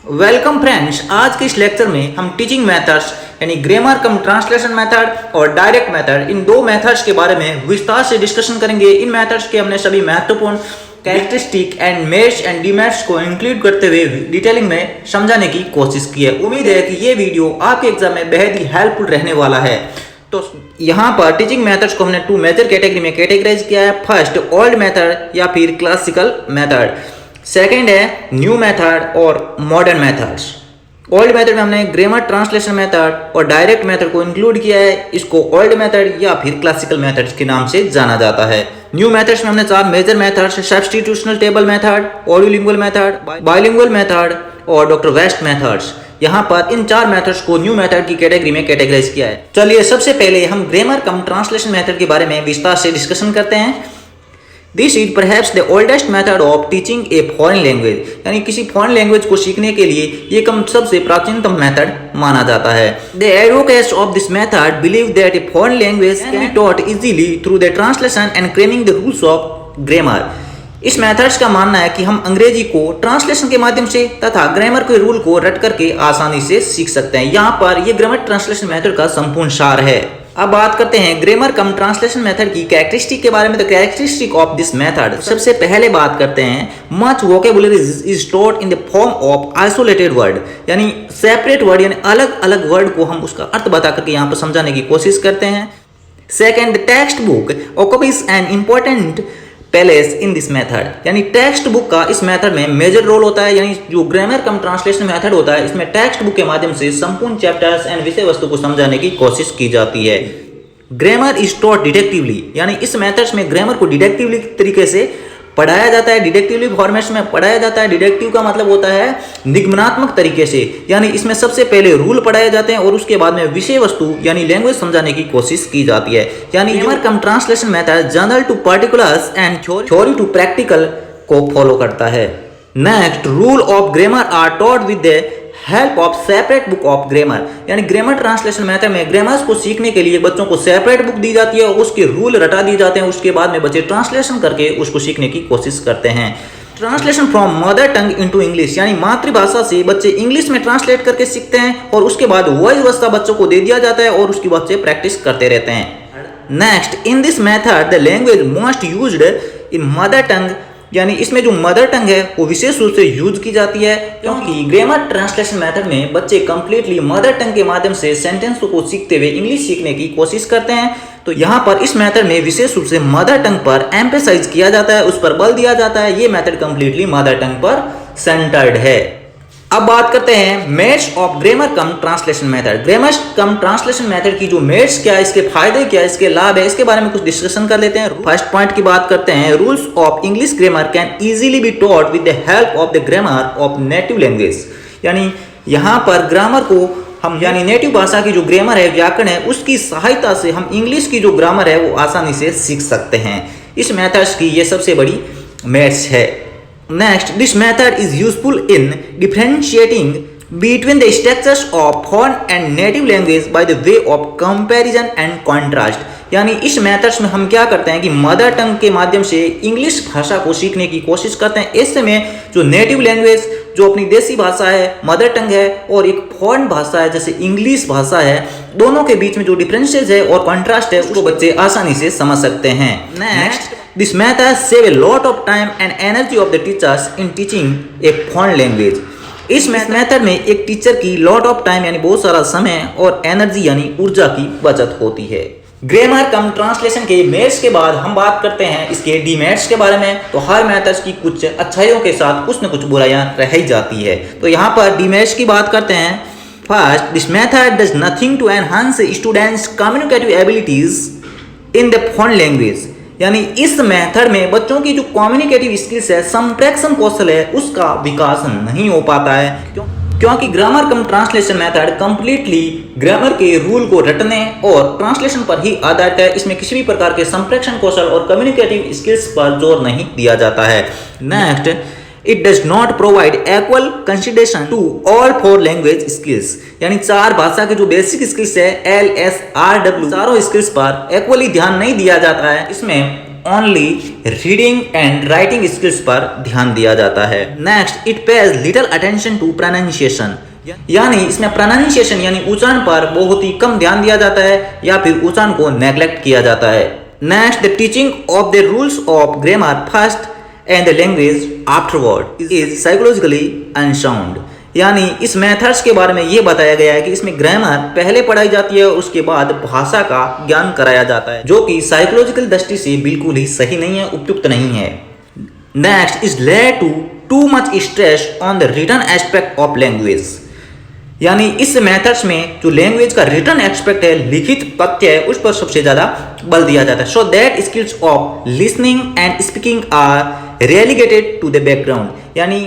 Welcome friends. आज के इस लेक्चर में हम टीचिंग मेथड्स यानी ग्रामर कम ट्रांसलेशन मेथड और डायरेक्ट मेथड, इन दो मेथड्स के बारे में विस्तार से डिस्कशन करेंगे। इन मेथड्स के हमने सभी महत्वपूर्ण characteristic and merits and demerits को इंक्लूड करते हुए डिटेलिंग में समझाने की कोशिश की है। उम्मीद है कि ये वीडियो आपके एग्जाम में बेहद ही हेल्पफुल रहने वाला है। तो यहाँ पर टीचिंग मेथड्स को हमने टू मेजर कैटेगरी में कैटेगराइज किया है। फर्स्ट ओल्ड मेथड या फिर क्लासिकल मेथड, सेकेंड है न्यू मेथड और मॉडर्न मेथड्स। ओल्ड मेथड में हमने ग्रामर ट्रांसलेशन मेथड और डायरेक्ट मेथड को इंक्लूड किया है। इसको ओल्ड मेथड या फिर क्लासिकल मेथड्स के नाम से जाना जाता है। न्यू मेथड्स में हमने चार major methods, substitutional table method, audiolingual method, bilingual method और डॉक्टर वेस्ट मेथड्स। यहाँ पर इन चार मेथड्स को न्यू मेथड की कैटेगरी में कैटेगराइज किया है। चलिए सबसे पहले हम ग्रामर कम ट्रांसलेशन मेथड के बारे में विस्तार से डिस्कशन करते हैं। This is perhaps the oldest method of teaching A foreign language, यानी किसी फॉरेन लैंग्वेज को सीखने के लिए ये सबसे प्राचीनतम मेथड माना जाता है। The advocates of this method believe that a foreign language can be taught easily through the translation and cramming the rules of grammar. इस मेथड्स का मानना है कि हम अंग्रेजी को ट्रांसलेशन के माध्यम से तथा ग्रामर के रूल को रट करके आसानी से सीख सकते हैं। यहाँ पर ये ग्रामर ट्रांसलेशन मेथड का संपूर्ण सार है। अब बात करते हैं ग्रामर कम ट्रांसलेशन मेथड की कैरेक्टरिस्टिक के बारे में। तो कैरेक्टरिस्टिक ऑफ दिस मेथड, सबसे पहले बात करते हैं much vocabulary is stored in the form of isolated word, यानी सेपरेट वर्ड यानी अलग अलग वर्ड को हम उसका अर्थ बता करके यहाँ पर समझाने की कोशिश करते हैं। Second, text book occupies an important place in this method, यानी टेक्स्ट बुक का इस मेथड में मेजर रोल होता है। यानी जो ग्रामर कम ट्रांसलेशन मेथड होता है, इसमें टेक्स्ट बुक के माध्यम से संपूर्ण चैप्टर्स एंड विषय वस्तु को समझाने की कोशिश की जाती है। ग्रामर इज टॉट डिडक्टिवली, यानी इस मेथड्स में ग्रामर को डिडक्टिवली तरीके से पढ़ाया जाता है, डिडक्टिवली फॉर्मेट्स में पढ़ाया जाता है। डिडक्टिव का मतलब होता है निगमनात्मक तरीके से, यानी इसमें सबसे पहले रूल पढ़ाए जाते हैं और उसके बाद में विषय वस्तु यानी लैंग्वेज समझाने की कोशिश की जाती है। यानी grammar cum translation method general to particulars and theory to practical को फॉलो करता है। Next, rule of grammar are taught with the help of separate book of grammar, यानी ग्रामर ट्रांसलेशन मेथड में ग्रामर्स को सीखने के लिए बच्चों को सेपरेट बुक दी जाती है और उसके रूल रटा दिए जाते हैं। उसके बाद में बच्चे ट्रांसलेशन करके उसको सीखने की कोशिश करते हैं। Translation from mother tongue into English, यानी मातृभाषा से बच्चे इंग्लिश में ट्रांसलेट करके सीखते हैं और उसके बाद वॉइस अवस्था बच्चों को दे दिया जाता है और उसकी बच्चे प्रैक्टिस करते रहते हैं। Next, in this method the language most used in mother tongue, यानी इसमें जो मदर टंग है वो विशेष रूप से यूज की जाती है, क्योंकि ग्रामर ट्रांसलेशन मेथड में बच्चे कंप्लीटली मदर टंग के माध्यम से सेंटेंसों को सीखते हुए इंग्लिश सीखने की कोशिश करते हैं। तो यहाँ पर इस मेथड में विशेष रूप से मदर टंग पर एम्फेसाइज किया जाता है, उस पर बल दिया जाता है। ये मेथड कंप्लीटली मदर टंग पर सेंटर्ड है। अब बात करते हैं merits of grammar cum translation method. Grammar cum translation method की जो मेरिट्स क्या है, इसके फायदे क्या है, इसके लाभ है, इसके बारे में कुछ डिस्कशन कर लेते हैं। फर्स्ट पॉइंट की बात करते हैं, rules of English grammar can easily be taught with the help of the grammar of native language, यानी यहाँ पर ग्रामर को हम यानी नेटिव भाषा की जो ग्रामर है, व्याकरण है, उसकी सहायता से हम इंग्लिश की जो ग्रामर है वो आसानी से सीख सकते हैं। इस मेथड्स की ये सबसे बड़ी मेरिट्स है। Next, this method is useful in differentiating between the structures of foreign and native language by the way of comparison and contrast, यानी इस मेथड्स में हम क्या करते हैं कि मदर टंग के माध्यम से इंग्लिश भाषा को सीखने की कोशिश करते हैं। इससे में जो नेटिव लैंग्वेज जो अपनी देसी भाषा है, मदर टंग है, और एक फॉरेन भाषा है जैसे इंग्लिश भाषा है, दोनों के बीच में जो डिफरेंसेस है और कंट्रास्ट है उसको बच्चे आसानी से समझ सकते हैं। Next, this method save a lot of time and energy of the teachers in teaching A foreign language. इस मेथड में एक टीचर की लॉट ऑफ टाइम यानी बहुत सारा समय और एनर्जी यानी ऊर्जा की बचत होती है। ग्रामर कम ट्रांसलेशन के मेरिट्स के बाद हम बात करते हैं इसके डीमेरिट्स के बारे में। तो हर मेथड्स की कुछ अच्छाइयों के साथ कुछ न कुछ बुराइयां रह ही जाती है। तो यहाँ पर डीमेरिट्स की बात करते हैं। First, this method does nothing to enhance students communicative abilities in the foreign language, यानी इस मेथड में बच्चों की जो कम्युनिकेटिव स्किल्स है, संप्रेषण कौशल है, उसका विकास नहीं हो पाता है, क्योंकि grammar cum translation method completely grammar के रूल को रटने और ट्रांसलेशन पर ही आधारित है। इसमें किसी भी प्रकार के संप्रेषण कौशल और कम्युनिकेटिव स्किल्स पर जोर नहीं दिया जाता है। Next, it does not provide equal consideration to all four language skills, यानी चार भाषा के जो बेसिक स्किल्स है LSRW, चारों स्किल्स पर इक्वली ध्यान नहीं दिया जाता है। इसमें only reading and writing skills पर ध्यान दिया जाता है। Next, it pays little attention to pronunciation, यानी इसमें प्रोनाउंसिएशन यानी उच्चारण पर बहुत ही कम ध्यान दिया जाता है या फिर उच्चारण को नेग्लेक्ट किया जाता है। Next, the teaching of the rules of grammar first and the language afterward is psychologically unsound, यानी इस मेथड्स के बारे में ये बताया गया है कि इसमें ग्रामर पहले पढ़ाई जाती है और उसके बाद भाषा का ज्ञान कराया जाता है, जो कि साइकोलॉजिकल दृष्टि से बिल्कुल ही सही नहीं है, उपयुक्त नहीं है। Next is laid too much stress on the written aspect of language, यानी इस मेथड्स में जो लैंग्वेज का रिटन एस्पेक्ट है, लिखित तथ्य है, उस पर सबसे ज्यादा बल दिया जाता है। So that skills of listening and speaking are relegated to the background, यानी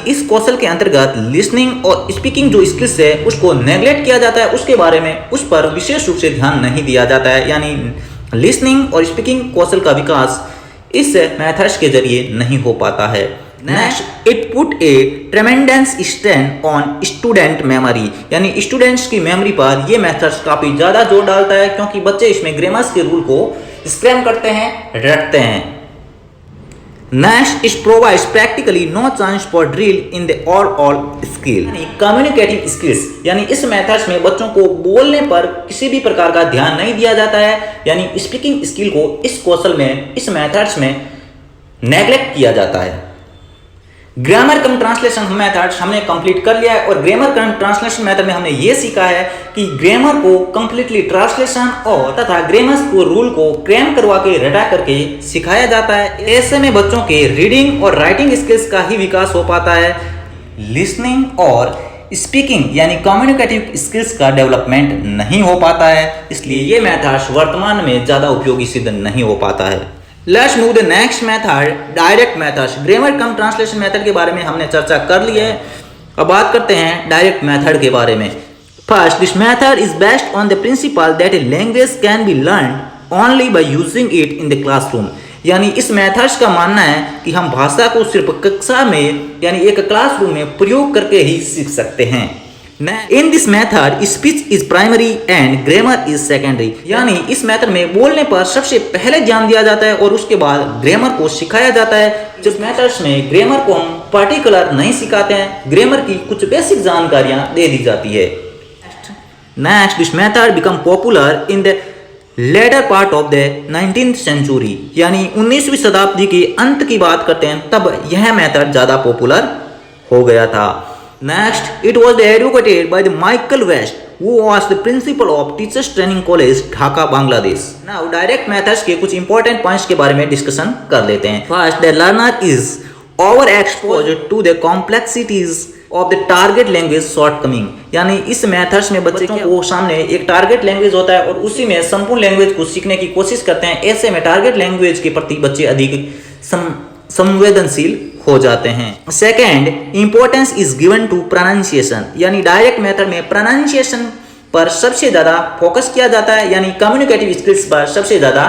इस कौशल के अंतर्गत लिसनिंग और स्पीकिंग जो स्किल्स है उसको नेग्लेक्ट किया जाता है, उसके बारे में उस पर विशेष रूप से ध्यान नहीं दिया जाता है, यानी लिसनिंग और स्पीकिंग कौशल का विकास इस मेथड्स के जरिए नहीं हो पाता है। Next, it put A ट्रेमेंडस strain on student memory, यानी स्टूडेंट्स की मेमोरी पर ये मेथड्स काफी ज्यादा जोर डालता है, क्योंकि बच्चे इसमें ग्रामर्स के रूल को स्क्रैम करते हैं, रटते हैं। Next, it provides practically no chance for drill in the oral skill, यानी कम्युनिकेटिव स्किल्स, यानी इस मेथड्स में बच्चों को बोलने पर किसी भी प्रकार का ध्यान नहीं दिया जाता है, यानी स्पीकिंग स्किल को इस कौशल में, इस मेथड्स में नेग्लेक्ट किया जाता है। ग्रामर कम ट्रांसलेशन मेथड्स हमने कंप्लीट कर लिया है, और ग्रामर कम ट्रांसलेशन मेथड में हमने ये सीखा है कि ग्रामर को कंप्लीटली ट्रांसलेशन और तथा ग्रामर को रूल को क्रैम करवा के रटा करके सिखाया जाता है। ऐसे में बच्चों के रीडिंग और राइटिंग स्किल्स का ही विकास हो पाता है, लिसनिंग और स्पीकिंग यानी कम्युनिकेटिव स्किल्स का डेवलपमेंट नहीं हो पाता है, इसलिए ये मेथड्स वर्तमान में ज्यादा उपयोगी सिद्ध नहीं हो पाता है। Let's move the next method, direct methods. Grammar cum translation method के बारे में हमने चर्चा कर ली है, अब बात करते हैं डायरेक्ट मेथड के बारे में। First, this method is based on the principal that a language can B learned only by using it in the classroom, यानी इस मेथड्स का मानना है कि हम भाषा को सिर्फ कक्षा में यानी एक क्लासरूम में प्रयोग करके ही सीख सकते हैं। In this method speech is primary and grammar is secondary, यानी इस मेथड में बोलने पर सबसे पहले ध्यान दिया जाता है और उसके बाद ग्रामर को सिखाया जाता है। जिस मेथड्स में ग्रामर को हम पर्टिकुलर नहीं सिखाते हैं, ग्रामर की कुछ बेसिक जानकारियां दे दी जाती है। Next, this method become popular in the latter part of the 19th century, यानी 19वीं शताब्दी के अंत की बात करते हैं, तब यह मेथड ज्यादा पॉपुलर हो गया था। Next, it was educated by the Michael West, who was the principal of Teachers Training College, Dhaka, Bangladesh. Now, direct methods के कुछ important points के बारे में डिस्कशन कर लेते हैं। First, the learner is overexposed to the complexities of the target language shortcoming, यानी इस मेथड्स में बच्चे को सामने एक टारगेट लैंग्वेज होता है और उसी में संपूर्ण लैंग्वेज को सीखने की कोशिश करते हैं। ऐसे में टारगेट लैंग्वेज के प्रति बच्चे अधिक संवेदनशील हो जाते हैं। Second, importance is given to pronunciation, यानी डायरेक्ट मेथड में प्रोनाउंसिएशन पर सबसे ज्यादा फोकस किया जाता है, यानी कम्युनिकेटिव स्किल्स पर सबसे ज्यादा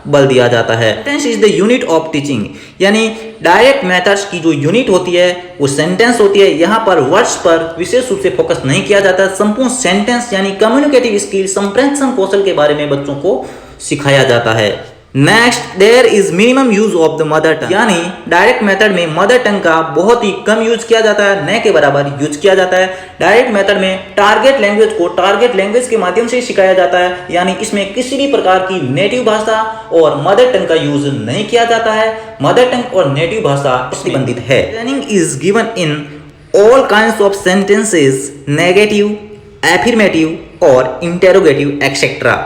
बल दिया जाता है। Sentence is the unit of teaching, यानी डायरेक्ट मेथड्स की जो यूनिट होती है वो सेंटेंस होती है। यहाँ पर वर्ड्स पर विशेष रूप से फोकस नहीं किया जाता, संपूर्ण सेंटेंस यानी कम्युनिकेटिव स्किल, संप्रेषण कौशल के बारे में बच्चों को सिखाया जाता है। Next, there is minimum use of the mother tongue, यानी डायरेक्ट मेथड में मदर टंग का बहुत ही कम यूज किया जाता है, न के बराबर यूज किया जाता है। डायरेक्ट मेथड में टारगेट लैंग्वेज को टारगेट लैंग्वेज के माध्यम से सिखाया जाता है, यानी इसमें किसी भी प्रकार की नेटिव भाषा और मदर टंग का यूज नहीं किया जाता है। मदर टंग और नेटिव भाषा संबंधित है। Training is given in all kinds of sentences, negative, affirmative और इंटेरोगेटिव एक्सेट्रा,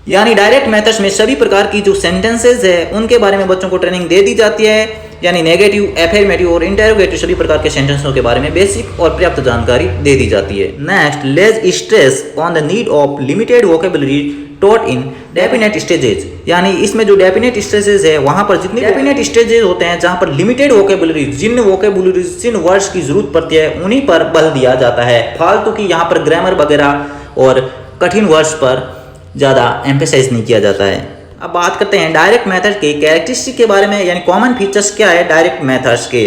यानी डायरेक्ट मेथड्स में सभी प्रकार की जो सेंटेंसेस है उनके बारे में बच्चों को ट्रेनिंग दे दी जाती है, यानी नेगेटिव, एफर्मेटिव और इंटेरोगेटिव सभी प्रकार के सेंटेंसों के बारे में बेसिक और पर्याप्त जानकारी दे दी जाती है। Next, less stress on the need of limited vocabulary taught in definite stages, यानी इसमें जो डेफिनेट स्टेजेस है वहां पर जितने डेफिनेट स्टेजेस होते हैं जहां पर लिमिटेड वोकेबुलरी, जिन वर्ड्स की जरूरत पड़ती है उन्हीं पर बल दिया जाता है। फालतू की यहाँ पर ग्रामर वगैरह और कठिन वर्ड्स पर ज़्यादा एम्फेसाइज नहीं किया जाता है। अब बात करते हैं डायरेक्ट मेथड के कैरेक्टरिस्टिक के बारे में, यानी कॉमन फीचर्स क्या है डायरेक्ट मेथड्स के।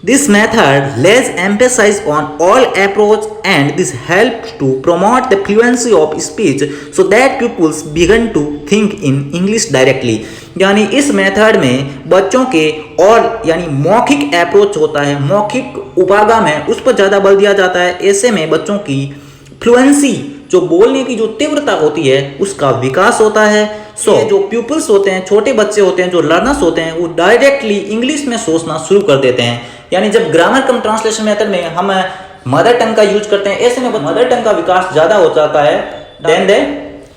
This method less emphasise on oral approach and this helps to promote the fluency of speech so that peoples begin to think in English directly, यानी इस मेथड में बच्चों के और यानी मौखिक अप्रोच होता है, मौखिक उपागम है, उस पर ज़्यादा बल दिया जाता है। ऐसे में बच्चों की फ्लुएंसी, जो बोलने की जो तीव्रता होती है, उसका विकास होता है। जो प्यूपल्स होते हैं, छोटे बच्चे होते हैं, जो लर्नर्स होते हैं, वो डायरेक्टली इंग्लिश में सोचना शुरू कर देते हैं। यानी जब ग्रामर कम ट्रांसलेशन मेथड में हम मदर टंग का यूज करते हैं, ऐसे में मदर टंग का विकास ज़्यादा हो जाता है देन द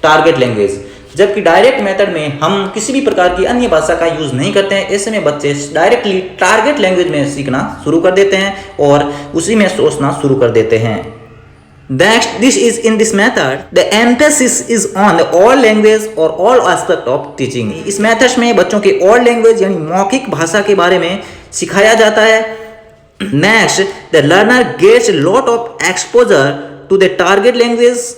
टारगेट लैंग्वेज। जबकि डायरेक्ट मेथड में हम किसी भी प्रकार की अन्य भाषा का यूज नहीं करते हैं। ऐसे में बच्चे डायरेक्टली टारगेट लैंग्वेज में सीखना शुरू कर देते हैं और उसी में सोचना शुरू कर देते हैं। Next, in this method, the emphasis is on the all language or all aspect of teaching. इस मेथड में बच्चों के all language यानी मौखिक भाषा के बारे में सिखाया जाता है। Next, the learner gets a lot of exposure to the target language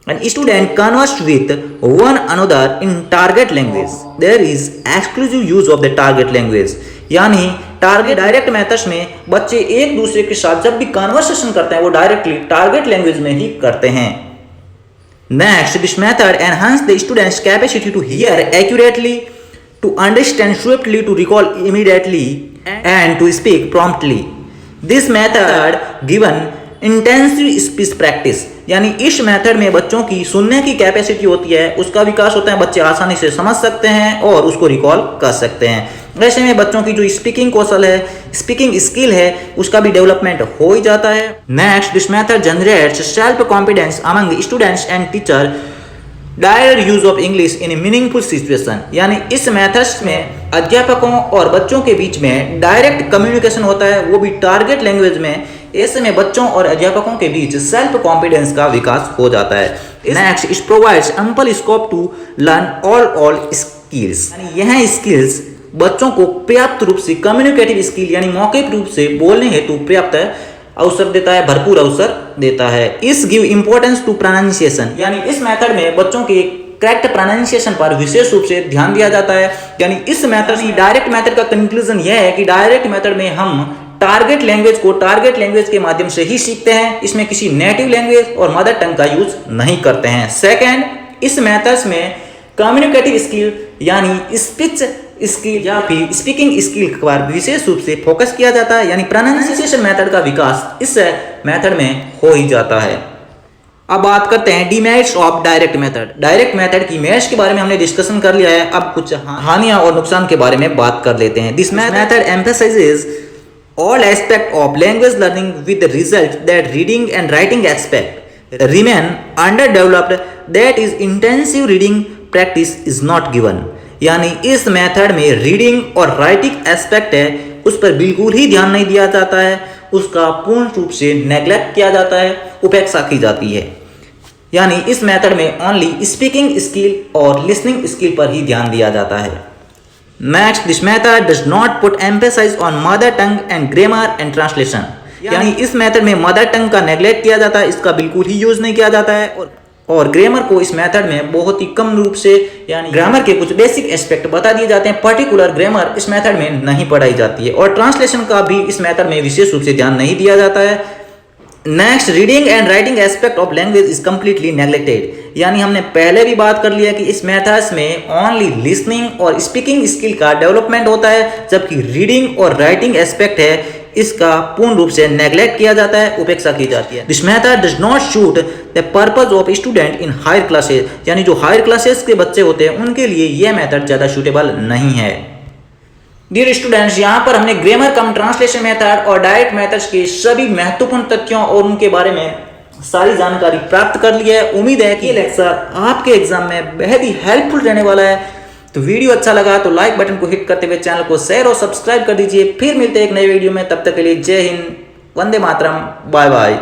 and student converse with one another in target language. There is exclusive use of the target language. यानी टारगेट डायरेक्ट मेथड्स में बच्चे एक दूसरे के साथ जब भी conversation करते हैं वो डायरेक्टली टारगेट लैंग्वेज में ही करते हैं। Next, this method enhance the students capacity to hear accurately, to understand swiftly, to recall immediately and to speak promptly. This method given intensive speech practice, यानी इस मेथड में बच्चों की सुनने की कैपेसिटी होती है, उसका विकास होता है, बच्चे आसानी से समझ सकते हैं और उसको रिकॉल कर सकते हैं। ऐसे में बच्चों की जो स्पीकिंग कौशल है, स्पीकिंग स्किल है, उसका भी डेवलपमेंट हो ही जाता है। Next, this method generates self confidence among students and teacher, direct use of English in A meaningful situation. यानी इस मेथड्स में अध्यापकों और बच्चों के बीच में डायरेक्ट कम्युनिकेशन होता है, वो भी टारगेट लैंग्वेज में। ऐसे में बच्चों और अध्यापकों के बीच सेल्फ कॉन्फिडेंस का विकास हो जाता है। Next, it provides ample scope to learn all skills, यानी यह स्किल्स बच्चों को पर्याप्त रूप से कम्युनिकेटिव स्किल यानी मौखिक रूप से बोलने हेतु पर्याप्त अवसर देता है, भरपूर अवसर देता है। इस गिव इंपॉर्टेंस टू प्रोनाउंसिएशन, यानी इस मेथड में बच्चों के करेक्ट प्रोनाउंसिएशन पर विशेष रूप से ध्यान दिया जाता है। यानी इस मेथड की डायरेक्ट मेथड का कंक्लूजन यह है कि डायरेक्ट मेथड में हम टारगेट लैंग्वेज को टारगेट लैंग्वेज के माध्यम से ही सीखते हैं, इसमें किसी नेटिव लैंग्वेज और मदर टंग का यूज नहीं करते हैं। सेकेंड, इस मेथड्स में कम्युनिकेटिव स्किल यानी स्पीच स्किल या फिर स्पीकिंग स्किल पर विशेष रूप से फोकस किया जाता है, यानी प्रोनाउंसिएशन मेथड का विकास इस मेथड में हो ही जाता है। अब बात करते हैं demerits of direct method. Direct method की मेरिट्स के बारे में हमने डिस्कशन कर लिया है, अब कुछ हानियां और नुकसान के बारे में बात कर लेते हैं। This method emphasises all aspect of language learning with the result that reading and writing aspect remain underdeveloped, that is intensive reading practice is not given। यानी इस मेथड में रीडिंग और राइटिंग एस्पेक्ट है, उस पर बिल्कुल ही ध्यान नहीं दिया जाता है, उसका पूर्ण रूप से नेग्लेक्ट किया जाता है, उपेक्षा की जाती है। यानी इस मेथड में ओनली स्पीकिंग स्किल और लिसनिंग स्किल पर ही ध्यान दिया जाता है। Next, this method does not put emphasis on mother tongue and grammar and translation। यानी इस मेथड में मदर टंग का नेग्लेक्ट किया जाता है, इसका बिल्कुल ही यूज नहीं किया जाता है और ग्रामर को इस मेथड में बहुत ही कम रूप से यानी ग्रामर के कुछ बेसिक एस्पेक्ट बता दिए जाते हैं, पर्टिकुलर ग्रामर इस मेथड में नहीं पढ़ाई जाती है और ट्रांसलेशन का भी इस मेथड में विशेष रूप से ध्यान नहीं दिया जाता है। Next, reading and writing aspect of language is completely neglected. यानी हमने पहले भी बात कर लिया कि इस मेथड्स में ओनली लिसनिंग और स्पीकिंग स्किल का डेवलपमेंट होता है, जबकि रीडिंग और राइटिंग एस्पेक्ट है इसका पूर्ण रूप से नेग्लेक्ट किया जाता है, उपेक्षा की जाती है। This method does not suit the purpose of student in higher classes. यानी जो हायर क्लासेस के बच्चे होते हैं उनके लिए यह मेथड ज्यादा सूटेबल नहीं है। डियर स्टूडेंट्स, यहाँ पर हमने ग्रामर कम ट्रांसलेशन मेथड और डायरेक्ट मेथड्स के सभी महत्वपूर्ण तथ्यों और उनके बारे में सारी जानकारी प्राप्त कर ली है। उम्मीद है कि ये लेक्चर आपके एग्जाम में बेहद ही हेल्पफुल रहने वाला है। तो वीडियो अच्छा लगा तो लाइक बटन को हिट करते हुए चैनल को शेयर और सब्सक्राइब कर दीजिए। फिर मिलते हैं एक नए वीडियो में, तब तक के लिए जय हिंद, वंदे मातरम, बाय बाय।